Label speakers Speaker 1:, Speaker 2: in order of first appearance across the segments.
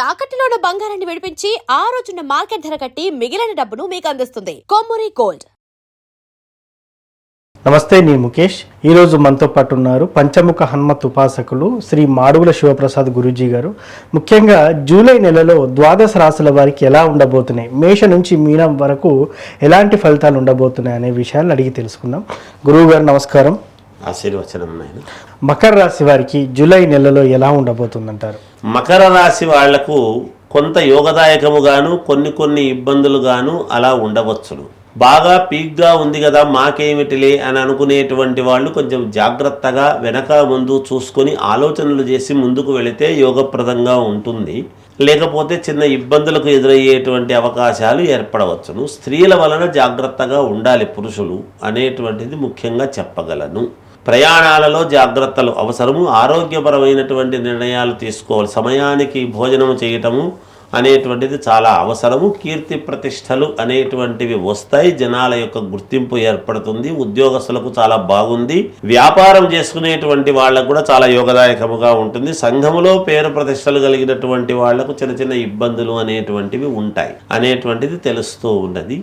Speaker 1: తాకట్టులో ఉన్న బంగారాన్ని విడిపించి ఆ రోజున్న మార్కెట్ ధర కట్టి మిగిలిన డబ్బును మీకు అందిస్తుంది కొమ్మూరి గోల్డ్.
Speaker 2: నమస్తే, నేను ముఖేష్. ఈరోజు మనతో పాటు ఉన్నారు పంచముఖ హనుమత్ ఉపాసకులు శ్రీ మాడుగుల శివప్రసాద్ గురూజీ గారు. ముఖ్యంగా జూలై నెలలో ద్వాదశ రాశుల వారికి ఎలా ఉండబోతున్నాయి, మేష నుంచి మీనం వరకు ఎలాంటి ఫలితాలు ఉండబోతున్నాయి అనే విషయాలు అడిగి తెలుసుకుందాం. గురువు గారు నమస్కారం.
Speaker 3: ఆశీర్వచనం.
Speaker 2: మకర రాశి వారికి జూలై నెలలో ఎలా ఉండబోతుందంటారు?
Speaker 3: మకర రాశి వాళ్లకు కొంత యోగదాయకముగాను కొన్ని ఇబ్బందులుగాను అలా ఉండవచ్చును. బాగా పీక్గా ఉంది కదా మాకేమిటిలే అని అనుకునేటువంటి వాళ్ళు కొంచెం జాగ్రత్తగా వెనక ముందు చూసుకొని ఆలోచనలు చేసి ముందుకు వెళితే యోగప్రదంగా ఉంటుంది. లేకపోతే చిన్న ఇబ్బందులకు ఎదురయ్యేటువంటి అవకాశాలు ఏర్పడవచ్చును. స్త్రీల వలన జాగ్రత్తగా ఉండాలి పురుషులు అనేటువంటిది ముఖ్యంగా చెప్పగలను. ప్రయాణాలలో జాగ్రత్తలు అవసరము. ఆరోగ్యపరమైనటువంటి నిర్ణయాలు తీసుకోవాలి. సమయానికి భోజనం చేయటము అనేటువంటిది చాలా అవసరము. కీర్తి ప్రతిష్టలు అనేటువంటివి వస్తాయి. జనాల యొక్క గుర్తింపు ఏర్పడుతుంది. ఉద్యోగస్తులకు చాలా బాగుంది. వ్యాపారం చేసుకునేటువంటి వాళ్ళకు కూడా చాలా యోగదాయకముగా ఉంటుంది. సంఘములో పేరు ప్రతిష్టలు కలిగినటువంటి వాళ్లకు చిన్న ఇబ్బందులు అనేటువంటివి ఉంటాయి అనేటువంటిది తెలుస్తూ ఉన్నది.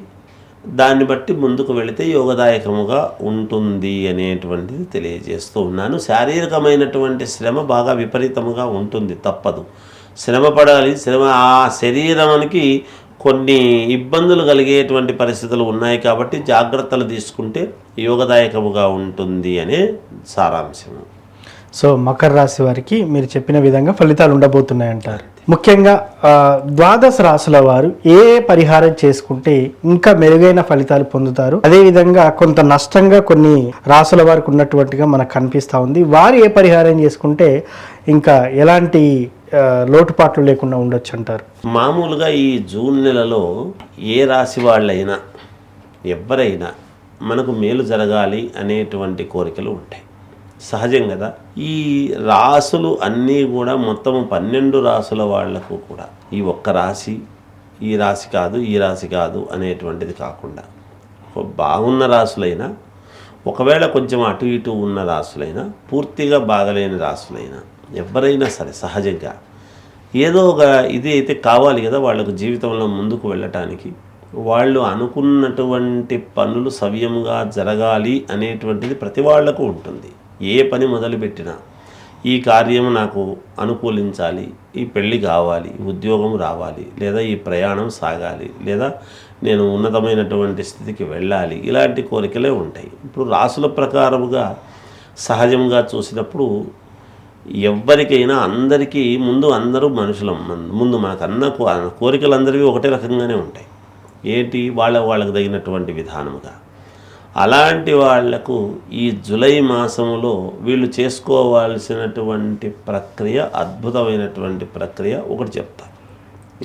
Speaker 3: దాన్ని బట్టి ముందుకు వెళితే యోగదాయకముగా ఉంటుంది అనేటువంటిది తెలియజేస్తూ ఉన్నాను. శారీరకమైనటువంటి శ్రమ బాగా విపరీతముగా ఉంటుంది, తప్పదు. శ్రమ పడాలి. ఆ శరీరానికి కొన్ని ఇబ్బందులు కలిగేటువంటి పరిస్థితులు ఉన్నాయి కాబట్టి జాగ్రత్తలు తీసుకుంటే యోగదాయకముగా ఉంటుంది అనే సారాంశము.
Speaker 2: సో మకర రాశి వారికి మీరు చెప్పిన విధంగా ఫలితాలు ఉండబోతున్నాయంటారు. ముఖ్యంగా ద్వాదశ రాశుల వారు ఏ పరిహారం చేసుకుంటే ఇంకా మెరుగైన ఫలితాలు పొందుతారు, అదేవిధంగా కొంత నష్టంగా కొన్ని రాశుల వారికి ఉన్నటువంటిగా మనకు కనిపిస్తూ ఉంది. వారు ఏ పరిహారం చేసుకుంటే ఇంకా ఎలాంటి లోటుపాట్లు లేకుండా ఉండొచ్చు అంటారు?
Speaker 3: మామూలుగా ఈ జూన్ నెలలో ఏ రాశి వాళ్ళైనా ఎవరైనా మనకు మేలు జరగాలి అనేటువంటి కోరికలు ఉంటాయి. సహజం కదా. ఈ రాసులు అన్నీ కూడా మొత్తం 12 రాసుల వాళ్లకు కూడా ఈ ఒక్క రాశి, ఈ రాశి కాదు, ఈ రాశి కాదు అనేటువంటిది కాకుండా బాగున్న రాసులైనా, ఒకవేళ కొంచెం అటు ఇటు ఉన్న రాసులైనా, పూర్తిగా బాగలేని రాసులైనా, ఎవరైనా సరే సహజంగా ఏదో ఒక ఇది అయితే కావాలి కదా వాళ్ళకు జీవితంలో ముందుకు వెళ్ళటానికి. వాళ్ళు అనుకున్నటువంటి పనులు సవ్యంగా జరగాలి అనేటువంటిది ప్రతి వాళ్లకు ఉంటుంది. ఏ పని మొదలుపెట్టినా ఈ కార్యము నాకు అనుకూలించాలి, ఈ పెళ్ళి కావాలి, ఉద్యోగం రావాలి, లేదా ఈ ప్రయాణం సాగాలి, లేదా నేను ఉన్నతమైనటువంటి స్థితికి వెళ్ళాలి, ఇలాంటి కోరికలే ఉంటాయి. ఇప్పుడు రాసుల ప్రకారముగా సహజంగా చూసినప్పుడు ఎవరికైనా అందరికీ ముందు అందరూ మనుషులం. ముందు మనకు అన్న కోరికలు అందరివి ఒకటే రకంగానే ఉంటాయి. ఏంటి వాళ్ళకు తగినటువంటి విధానముగా. అలాంటి వాళ్లకు ఈ జూలై మాసంలో వీళ్ళు చేసుకోవాల్సినటువంటి ప్రక్రియ, అద్భుతమైనటువంటి ప్రక్రియ ఒకటి చెప్తాను.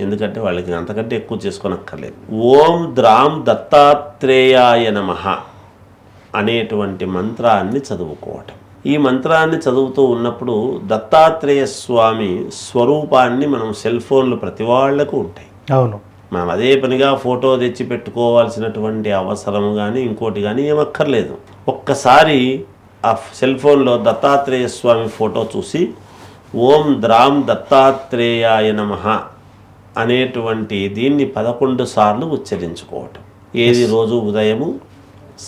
Speaker 3: ఎందుకంటే వాళ్ళకి అంతకంటే ఎక్కువ చేసుకోనక్కర్లేదు. ఓం ద్రాం దత్తాత్రేయాయ నమః అనేటువంటి మంత్రాన్ని చదువుకోవటం. ఈ మంత్రాన్ని చదువుతూ ఉన్నప్పుడు దత్తాత్రేయ స్వామి స్వరూపాన్ని మనం సెల్ ఫోన్లు ప్రతి వాళ్లకు ఉంటాయి.
Speaker 2: అవును.
Speaker 3: మనం అదే పనిగా ఫోటో తెచ్చి పెట్టుకోవాల్సినటువంటి అవసరం కానీ ఇంకోటి కానీ ఏమక్కర్లేదు. ఒక్కసారి ఆ సెల్ ఫోన్లో దత్తాత్రేయ స్వామి ఫోటో చూసి ఓం ద్రాం దత్తాత్రేయాయ నమః అనేటువంటి దీన్ని 11 సార్లు ఉచ్చరించుకోవటం. ఏది రోజు ఉదయము,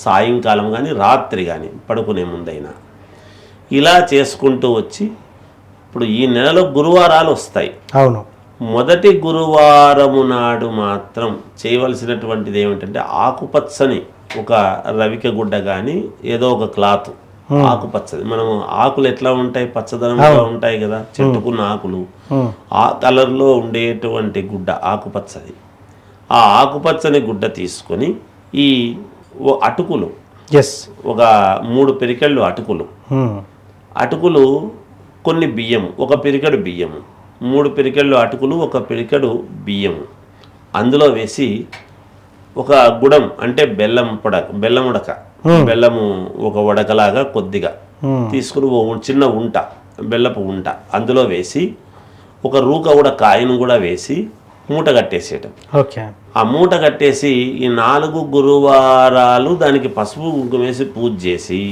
Speaker 3: సాయంకాలం కానీ, రాత్రి కానీ, పడుకునే ముందైనా ఇలా చేసుకుంటూ వచ్చి, ఇప్పుడు ఈ నెలలో గురువారాలు వస్తాయి.
Speaker 2: అవును.
Speaker 3: మొదటి గురువారము నాడు మాత్రం చేయవలసినటువంటిది ఏమిటంటే ఆకుపచ్చని ఒక రవిక గుడ్డ కానీ ఏదో ఒక క్లాత్, ఆకుపచ్చది. మనం ఆకులు ఎట్లా ఉంటాయి, పచ్చదనంగా ఉంటాయి కదా, చెట్టుకున్న ఆకులు, ఆ కలర్లో ఉండేటువంటి గుడ్డ ఆకుపచ్చది. ఆ ఆకుపచ్చని గుడ్డ తీసుకొని ఈ అటుకులు, ఒక 3 పిరికెళ్ళు అటుకులు, కొన్ని బియ్యము, ఒక పిరికెడు బియ్యము, 3 పిరికెళ్ళు అటుకులు, ఒక పిరికెడు బియ్యము అందులో వేసి ఒక గుడం అంటే బెల్లం ఉడక, బెల్లము ఒక ఉడకలాగా కొద్దిగా తీసుకుని చిన్న ఉంట, బెల్లపు ఉంట అందులో వేసి ఒక రూక కూడా కాయను కూడా వేసి మూట కట్టేసేయటం. ఆ మూట కట్టేసి ఈ 4 గురువారాలు దానికి పసుపు కుంకుమ వేసి పూజ చేసి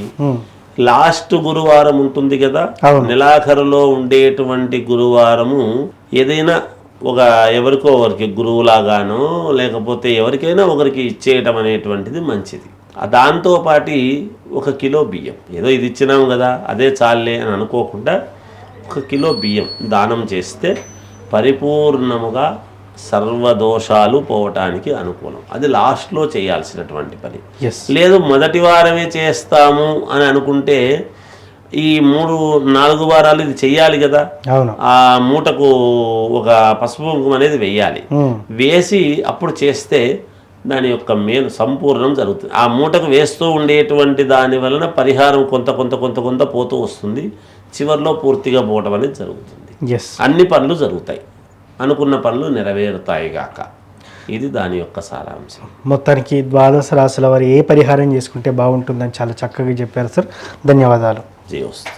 Speaker 3: లాస్ట్ గురువారం ఉంటుంది కదా, నెలాఖరులో ఉండేటువంటి గురువారము ఏదైనా ఒక ఎవరికో ఒకరికి గురువులాగానో లేకపోతే ఎవరికైనా ఒకరికి ఇచ్చేయటం అనేటువంటిది మంచిది. దాంతోపాటు 1 కిలో బియ్యం, ఏదో ఇది ఇచ్చినాం కదా అదే చాలే అని అనుకోకుండా 1 కిలో బియ్యం దానం చేస్తే పరిపూర్ణముగా సర్వదోషాలు పోవటానికి అనుకూలం. అది లాస్ట్లో చేయాల్సినటువంటి పని. లేదు మొదటి వారమే చేస్తాము అని అనుకుంటే ఈ 3-4 వారాలు ఇది చెయ్యాలి కదా. ఆ మూటకు ఒక పసుపు కుంకుమ అనేది వెయ్యాలి. వేసి అప్పుడు చేస్తే దాని యొక్క మేలు సంపూర్ణం జరుగుతుంది. ఆ మూటకు వేస్తూ ఉండేటువంటి దాని వలన పరిహారం కొంత పోతూ వస్తుంది. చివరిలో పూర్తిగా పోవటం అనేది జరుగుతుంది. అన్ని పనులు జరుగుతాయి, అనుకున్న పనులు నెరవేరుతాయి గాక. ఇది దాని యొక్క సారాంశం.
Speaker 2: మొత్తానికి ద్వాదశ రాశుల వారు ఏ పరిహారం చేసుకుంటే బాగుంటుందని చాలా చక్కగా చెప్పారు సార్. ధన్యవాదాలు.
Speaker 3: జయోస్తు.